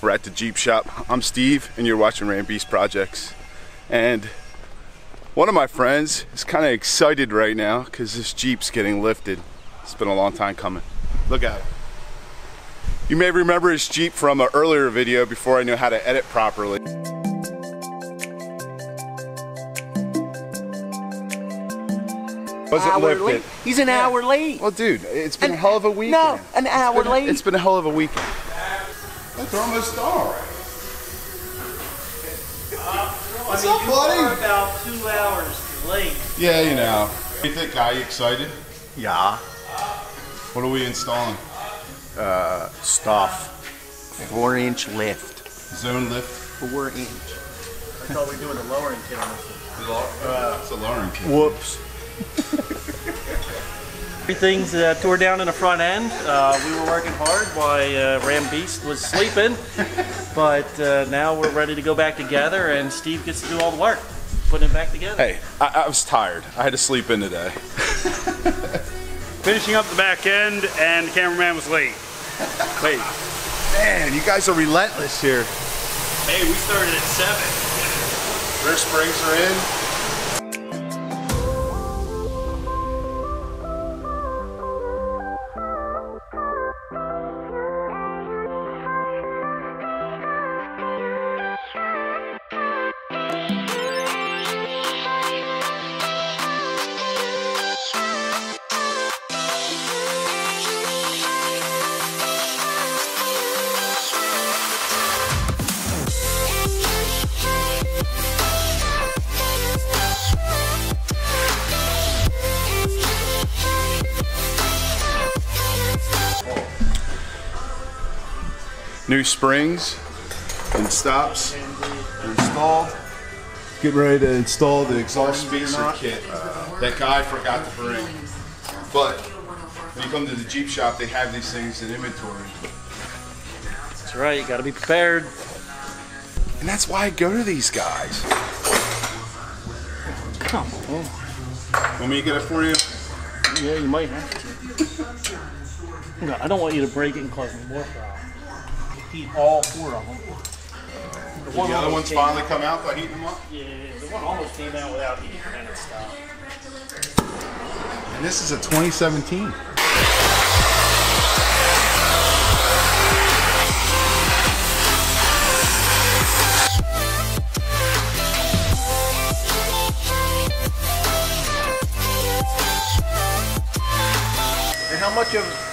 We're at the Jeep shop. I'm Steve, and you're watching Ram Beast Projects. And one of my friends is kind of excited right now because this Jeep's getting lifted. It's been a long time coming. Look at it. You may remember his Jeep from an earlier video before I knew how to edit properly. Wasn't lifted. Late. He's an hour late. Well, dude, it's been a hell of a weekend. No, an hour late. It's been a hell of a weekend. That's almost all right. What's up, buddy? You are about 2 hours late. Yeah, you know. You think, guy, you excited? Yeah. What are we installing? Stuff. 4-inch lift. Zone lift? 4-inch. I thought we were doing the lowering kit on this. It's a lowering kit. Whoops. Everything's tore down in the front end. We were working hard while Ram Beast was sleeping, but now we're ready to go back together, and Steve gets to do all the work, putting it back together. Hey, I was tired. I had to sleep in today. Finishing up the back end, and the cameraman was late. Wait. Man, you guys are relentless here. Hey, we started at 7. Rear springs are in. New springs and stops are installed. Getting ready to install the exhaust spacer kit that guy forgot to bring. But when you come to the Jeep shop, they have these things in inventory. That's right, you gotta be prepared. And that's why I go to these guys. Come on. Want me to get it for you? Yeah, you might have to. No, I don't want you to break it and cause me more problems. Heat all 4 of them. The other ones finally come out by heating them up? Yeah, the one almost came out without heating and it stopped. And this is a 2017.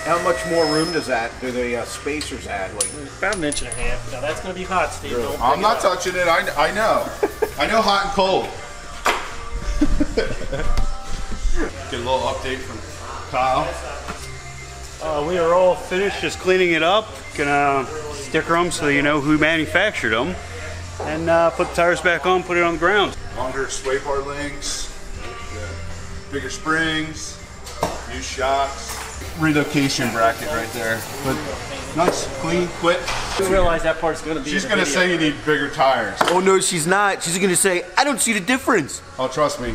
How much more room does that? Do the spacers add? Like about 1.5 inches. Now that's gonna be hot, Steve. Really? I'm not touching it. I know. I know hot and cold. Get a little update from Kyle. We are all finished just cleaning it up. Gonna sticker them so you know who manufactured them. And put the tires back on, put it on the ground. Longer sway bar links, bigger springs, new shocks. Relocation bracket right there. But nice, clean, quick. I realize that part's gonna be. She's gonna say you need bigger tires. oh no, she's not. She's gonna say, I don't see the difference. Oh, trust me.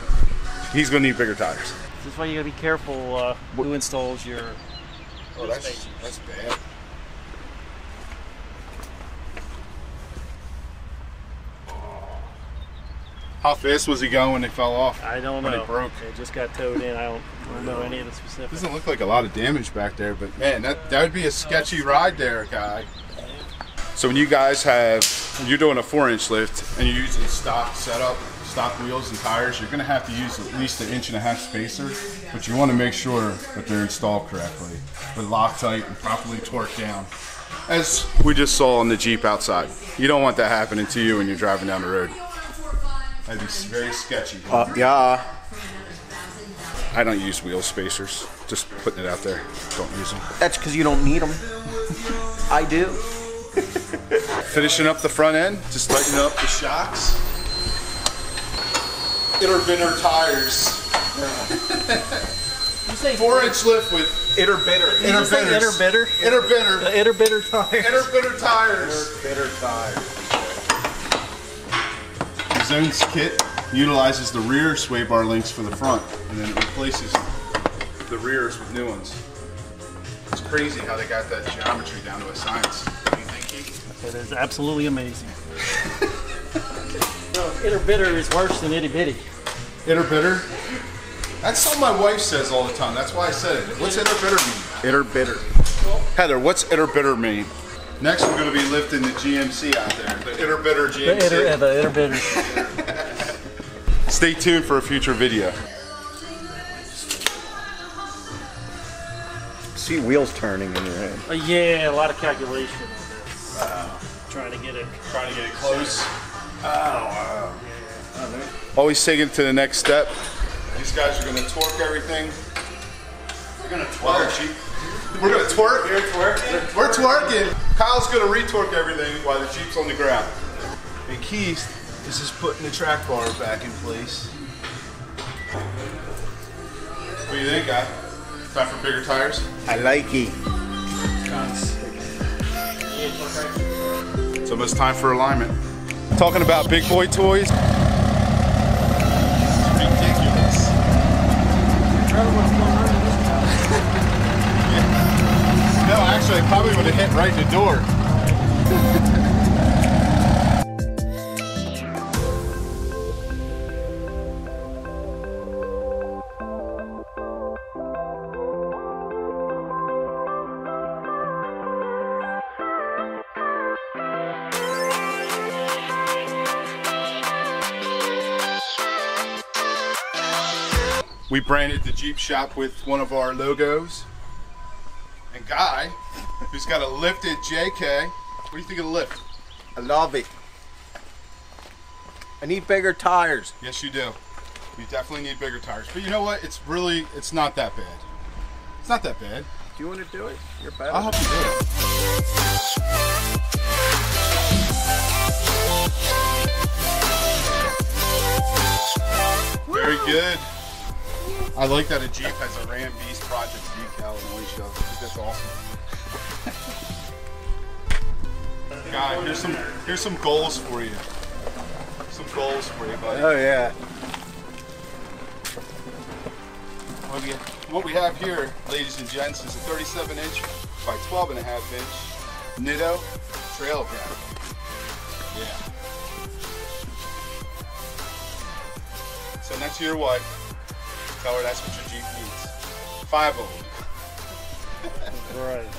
He's gonna need bigger tires. This is why you gotta be careful who installs your. Oh, that's bad. How fast was he going when they fell off? I don't when know. It broke. It just got towed in. I don't know any of the specifics. Doesn't look like a lot of damage back there, but man, that would be a sketchy ride there, guy. So when you guys when you're doing a 4-inch lift and you're using stock setup, stock wheels and tires, you're gonna have to use at least 1.5 inch spacer, but you wanna make sure that they're installed correctly, with Loctite and properly torqued down. As we just saw on the Jeep outside. You don't want that happening to you when you're driving down the road. That'd be very sketchy. Yeah. I don't use wheel spacers. Just putting it out there. Don't use them. That's because you don't need them. I do. Finishing up the front end. Just tightening up the shocks. Itter tires. You say 4-inch lift with Itter bitter. Itter bitter. Itter bitter. Itter bitter tires. Itter bitter tires. Bitter tires. The Zones kit utilizes the rear sway bar links for the front, and then it replaces the rears with new ones. It's crazy how they got that geometry down to a science. You think It is absolutely amazing. So, Itter bitter is worse than itty bitty. Itter bitter? That's something my wife says all the time. That's why I said it. What's itter bitter mean? Itter bitter. Heather, what's itter bitter mean? Next, we're going to be lifting the GMC out there. The itter bitter GMC. The Itter bitter. Stay tuned for a future video. See wheels turning in your head. Yeah, a lot of calculation on this. Trying to get it Close. Oh, wow. Always taking it to the next step. These guys are going to torque everything. You're gonna twerk. We're going to twerk? You're twerking. We're twerking. Kyle's going to re-torque everything while the Jeep's on the ground. And Keith is just putting the track bar back in place. What do you think, guy? Time for bigger tires? I like it. It's almost time for alignment. Talking about big boy toys. Ridiculous. No, actually, I probably would have hit right in the door. We branded the Jeep shop with one of our logos. And Guy, who's got a lifted JK. What do you think of the lift? I love it. I need bigger tires. Yes, you do. You definitely need bigger tires. But you know what? It's not that bad. It's not that bad. Do you want to do it? You're better. I'll help you do it. Very good. I like that a Jeep has a Ram Beast Project decal on the windshield. I think that's awesome. Guy, here's some goals for you. Some goals for you, buddy. Oh yeah. What we have here, ladies and gents, is a 37-inch by 12.5-inch Nitto trail cab. Yeah. Send that to your wife. Tell her that's what your Jeep needs. 5 of them. Right.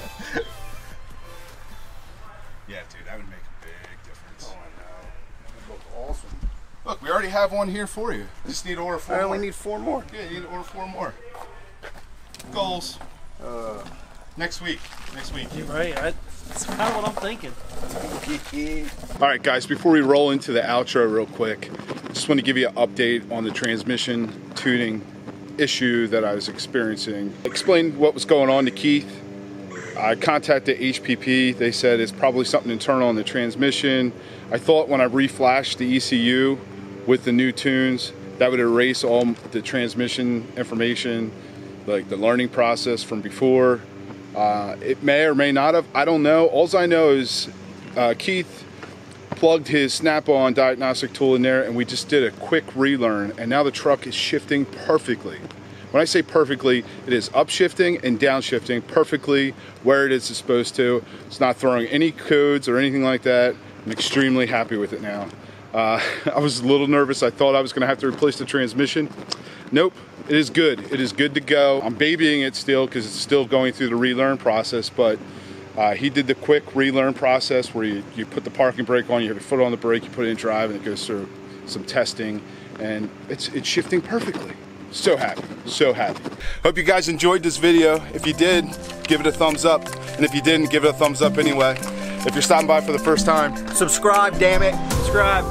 Yeah, dude, that would make a big difference. Oh, I know. That would look awesome. Look, we already have one here for you. Just need to order 4 I more. only need 4 more. Yeah, you need to order 4 more. Goals. Next week. You're right. That's kind of what I'm thinking. All right, guys, before we roll into the outro real quick, just want to give you an update on the transmission tuning issue that I was experiencing. I explained what was going on to Keith. I contacted HPP. They said it's probably something internal in the transmission. I thought when I reflashed the ECU with the new tunes, that would erase all the transmission information, like the learning process from before. It may or may not have. I don't know. All I know is Keith plugged his snap-on diagnostic tool in there, and we just did a quick relearn, and now the truck is shifting perfectly. When I say perfectly, it is upshifting and downshifting perfectly where it is supposed to. It's not throwing any codes or anything like that. I'm extremely happy with it now. I was a little nervous. I thought I was going to have to replace the transmission. Nope, it is good. It is good to go. I'm babying it still because it's still going through the relearn process, but he did the quick relearn process where you put the parking brake on, you have your foot on the brake, you put it in drive, and it goes through some testing, and it's shifting perfectly. So happy, so happy. Hope you guys enjoyed this video. If you did, give it a thumbs up, and if you didn't, give it a thumbs up anyway. If you're stopping by for the first time, Subscribe, damn it. Subscribe.